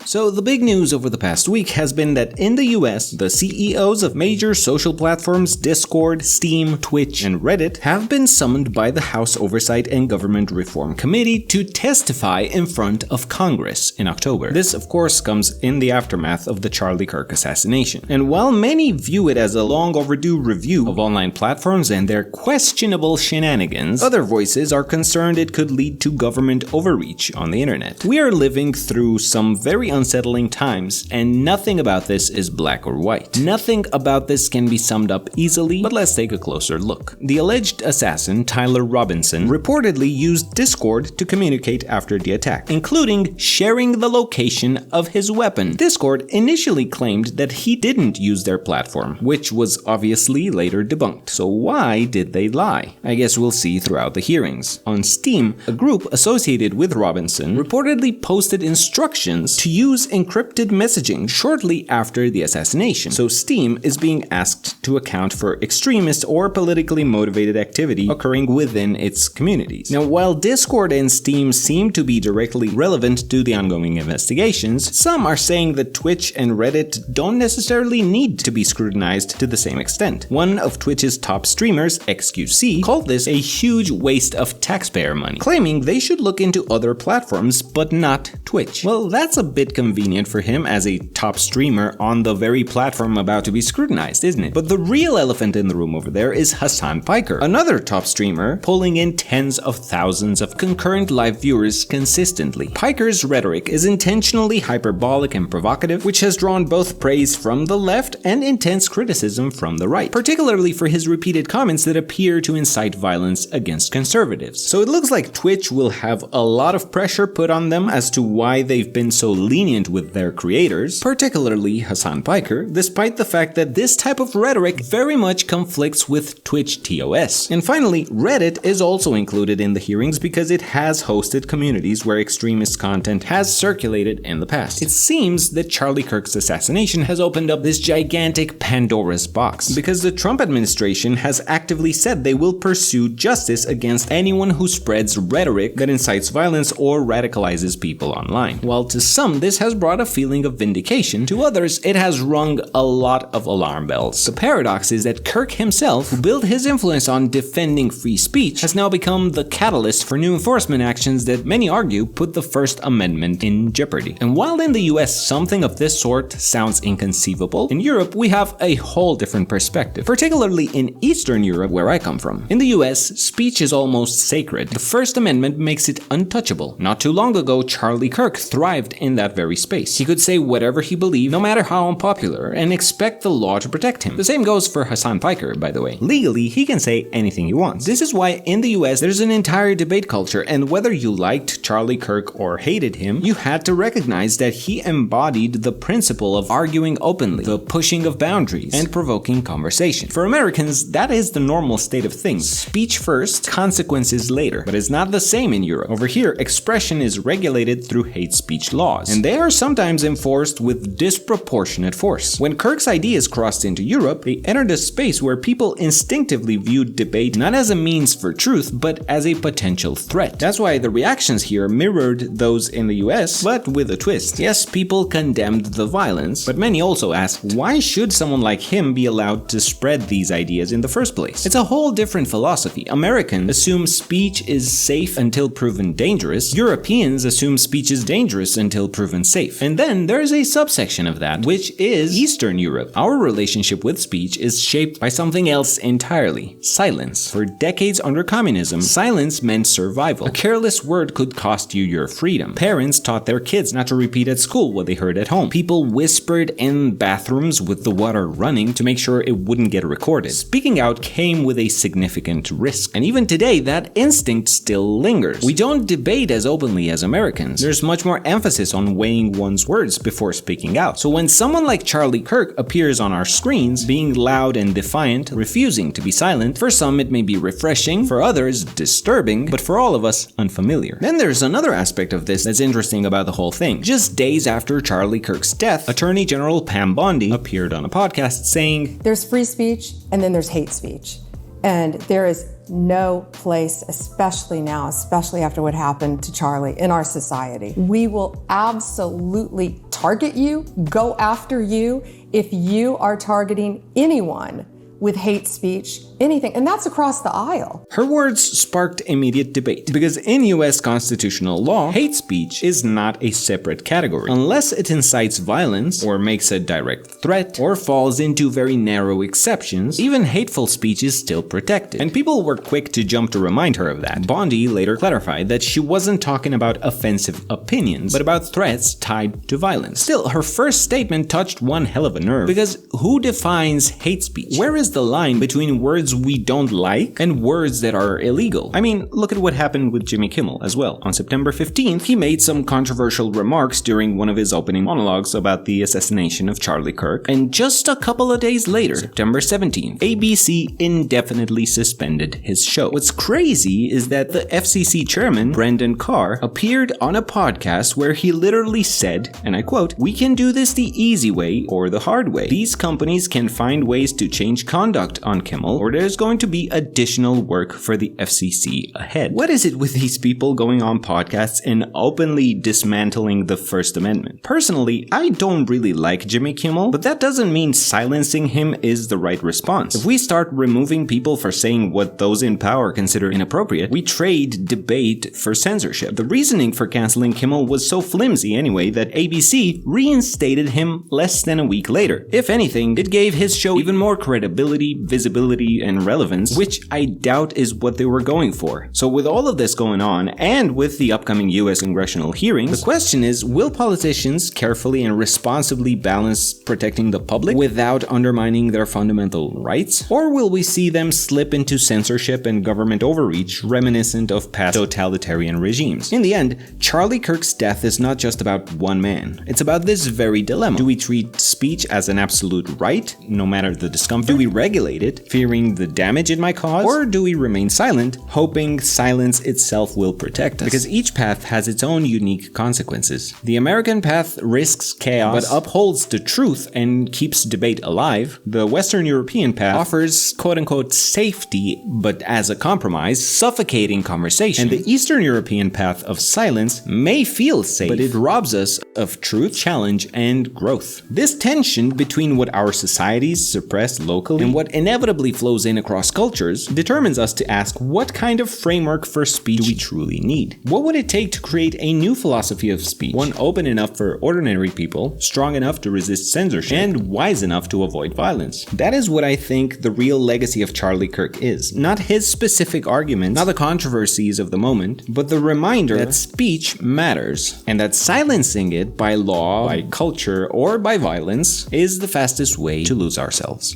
So the big news over the past week has been that in the US, the CEOs of major social platforms Discord, Steam, Twitch, and Reddit have been summoned by the House Oversight and Government Reform Committee to testify in front of Congress in October. This, of course, comes in the aftermath of the Charlie Kirk assassination. And while many view it as a long overdue review of online platforms and their questionable shenanigans, other voices are concerned it could lead to government overreach on the internet. We are living through some very unsettling times, and nothing about this is black or white. Nothing about this can be summed up easily, but let's take a closer look. The alleged assassin, Tyler Robinson, reportedly used Discord to communicate after the attack, including sharing the location of his weapon. Discord initially claimed that he didn't use their platform, which was obviously later debunked. So why did they lie? I guess we'll see throughout the hearings. On Steam, a group associated with Robinson reportedly posted instructions to use encrypted messaging shortly after the assassination. So Steam is being asked to account for extremist or politically motivated activity occurring within its communities. Now, while Discord and Steam seem to be directly relevant to the ongoing investigations, some are saying that Twitch and Reddit don't necessarily need to be scrutinized to the same extent. One of Twitch's top streamers, XQC, called this a huge waste of taxpayer money, claiming they should look into other platforms but not Twitch. Well, that's a bit convenient for him as a top streamer on the very platform about to be scrutinized, isn't it? But the real elephant in the room over there is HASAN PIKER, another top streamer pulling in tens of thousands of concurrent live viewers consistently. Piker's rhetoric is intentionally hyperbolic and provocative, which has drawn both praise from the left and intense criticism from the right, particularly for his repeated comments that appear to incite violence against conservatives. So it looks like Twitch will have a lot of pressure put on them as to why they've been so lenient with their creators, particularly HASAN PIKER, despite the fact that this type of rhetoric very much conflicts with Twitch TOS. And finally, Reddit is also included in the hearings because it has hosted communities where extremist content has circulated in the past. It seems that Charlie Kirk's assassination has opened up this gigantic Pandora's box, because the Trump administration has actively said they will pursue justice against anyone who spreads rhetoric that incites violence or radicalizes people online. While to some this has brought a feeling of vindication, to others it has rung a lot of alarm bells. The paradox is that Kirk himself, who built his influence on defending free speech, has now become the catalyst for new enforcement actions that many argue put the First Amendment in jeopardy. And while in the US something of this sort sounds inconceivable, in Europe we have a whole different perspective, particularly in Eastern Europe where I come from. In the US, speech is almost sacred. The First Amendment makes it untouchable. Not too long ago, Charlie Kirk thrived in that very space. He could say whatever he believed, no matter how unpopular, and expect the law to protect him. The same goes for HASAN PIKER, by the way. Legally, he can say anything he wants. This is why in the US there's an entire debate culture, and whether you liked Charlie Kirk or hated him, you had to recognize that he embodied the principle of arguing openly, the pushing of boundaries, and provoking conversation. For Americans, that is the normal state of things. Speech first, consequences later. But it's not the same in Europe. Over here, expression is regulated through hate speech laws, and they are sometimes enforced with disproportionate force. When Kirk's ideas crossed into Europe, they entered a space where people instinctively viewed debate not as a means for truth, but as a potential threat. That's why the reactions here mirrored those in the US, but with a twist. Yes, people condemned the violence, but many also asked, why should someone like him be allowed to spread these ideas in the first place? It's a whole different philosophy. Americans assume speech is safe until proven dangerous. Europeans assume speech is dangerous until proven safe. And then there's a subsection of that, which is Eastern Europe. Our relationship with speech is shaped by something else entirely: silence. For decades under communism, silence meant survival. A careless word could cost you your freedom. Parents taught their kids not to repeat at school what they heard at home. People whispered in bathrooms with the water running to make sure it wouldn't get recorded. Speaking out came with a significant risk. And even today, that instinct still lingers. We don't debate as openly as Americans. There's much more emphasis on weighing one's words before speaking out. So when someone like Charlie Kirk appears on our screens, being loud and defiant, refusing to be silent, for some it may be refreshing, for others disturbing, but for all of us unfamiliar. Then there's another aspect of this that's interesting about the whole thing. Just days after Charlie Kirk's death, Attorney General Pam Bondi appeared on a podcast saying, "There's free speech and then there's hate speech. And there is no place, especially now, especially after what happened to Charlie in our society. We will absolutely target you, go after you if you are targeting anyone with hate speech, anything, and that's across the aisle. Her words sparked immediate debate, because in US constitutional law, hate speech is not a separate category. Unless it incites violence, or makes a direct threat, or falls into very narrow exceptions, even hateful speech is still protected. And people were quick to jump to remind her of that. Bondi later clarified that she wasn't talking about offensive opinions, but about threats tied to violence. Still, her first statement touched one hell of a nerve, because who defines hate speech? Where is the line between words we don't like and words that are illegal? I mean, look at what happened with Jimmy Kimmel as well. On September 15th, he made some controversial remarks during one of his opening monologues about the assassination of Charlie Kirk, and just a couple of days later, September 17th, ABC indefinitely suspended his show. What's crazy is that the FCC chairman, Brendan Carr, appeared on a podcast where he literally said, and I quote, "We can do this the easy way or the hard way. These companies can find ways to change conduct on Kimmel, or there's going to be additional work for the FCC ahead." What is it with these people going on podcasts and openly dismantling the First Amendment? Personally, I don't really like Jimmy Kimmel, but that doesn't mean silencing him is the right response. If we start removing people for saying what those in power consider inappropriate, we trade debate for censorship. The reasoning for canceling Kimmel was so flimsy anyway that ABC reinstated him less than a week later. If anything, it gave his show even more credibility, visibility, and relevance, which I doubt is what they were going for. So with all of this going on, and with the upcoming US congressional hearings, the question is, will politicians carefully and responsibly balance protecting the public without undermining their fundamental rights? Or will we see them slip into censorship and government overreach reminiscent of past totalitarian regimes? In the end, Charlie Kirk's death is not just about one man. It's about this very dilemma. Do we treat speech as an absolute right, no matter the discomfort? Do we regulate it, fearing the damage it might cause? Or do we remain silent, hoping silence itself will protect us? Because each path has its own unique consequences. The American path risks chaos, but upholds the truth and keeps debate alive. The Western European path offers quote-unquote safety, but as a compromise, suffocating conversation. And the Eastern European path of silence may feel safe, but it robs us of truth, challenge, and growth. This tension between what our societies suppress locally and what inevitably flows in across cultures determines us to ask, what kind of framework for speech do we truly need? What would it take to create a new philosophy of speech? One open enough for ordinary people, strong enough to resist censorship, and wise enough to avoid violence. That is what I think the real legacy of Charlie Kirk is. Not his specific arguments, not the controversies of the moment, but the reminder that speech matters, and that silencing it by law, by culture, or by violence is the fastest way to lose ourselves.